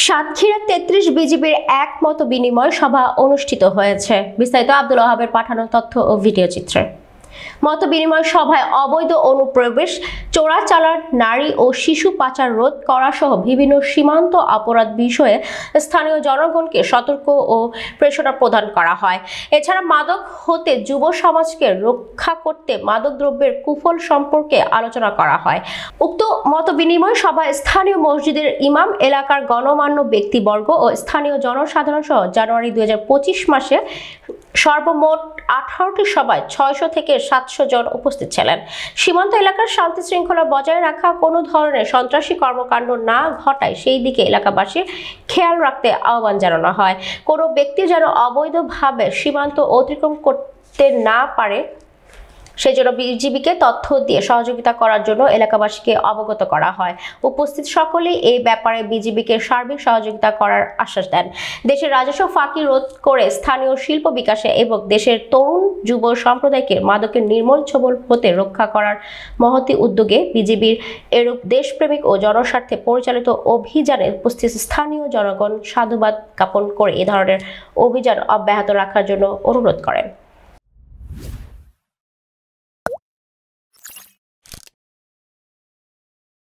সাতক্ষীরা ৩৩ বিজিবির এক মত বিনিময় সভা অনুষ্ঠিত হয়েছে। বিস্তারিত আব্দুল ওহাবের পাঠানো তথ্য ও ভিডিও চিত্রে। মত বিনিময় সভায় অবৈধ অনুপ্রবেশ, চোরাচালান, নারী ও শিশু পাচার রোধ করা সহ বিভিন্ন সীমান্ত অপরাধ বিষয়ে স্থানীয় জনগণকে সতর্ক ও প্রেরণা প্রদান করা হয়। এছাড়া মাদক হতে যুব সমাজকে রক্ষা করতে মাদক দ্রব্যের কুফল সম্পর্কে আলোচনা করা হয়। উক্ত মত বিনিময় সভায় স্থানীয় মসজিদের ইমাম, এলাকার গণমান্য ব্যক্তিবর্গ ও স্থানীয় জনসাধারণ সহ জানুয়ারি ২০২৫ মাসে সর্বমোট 18টি সভায় 600 থেকে 700 জন উপস্থিত ছিলেন। সীমান্ত এলাকার শান্তি শৃঙ্খলা বজায় রাখা, কোনো ধরনের সন্ত্রাসী কর্মকাণ্ড না ঘটায় সেই দিকে এলাকাবাসীর খেয়াল রাখতে আহ্বান জানানো হয়। কোনো ব্যক্তি যেন অবৈধভাবে সীমান্ত অতিক্রম করতে না পারে সেজন্য বিজিবিকে তথ্য দিয়ে সহযোগিতা করার জন্য এলাকাবাসীকে অবগত করা হয়। উপস্থিত সকলেই এই ব্যাপারে বিজিবিকে সার্বিক সহযোগিতা করার আশ্বাস দেন। দেশের রাজস্ব ফাঁকি রোধ করে স্থানীয় শিল্প বিকাশে এবং দেশের তরুণ যুব সম্প্রদায়কে মাদকের নির্মূল ছবল হতে রক্ষা করার মহতী উদ্যোগে বিজিবির এরূপ দেশপ্রেমিক ও জনস্বার্থে পরিচালিত অভিযানে উপস্থিত স্থানীয় জনগণ সাধুবাদ জ্ঞাপন করে এ ধরনের অভিযান অব্যাহত রাখার জন্য অনুরোধ করেন।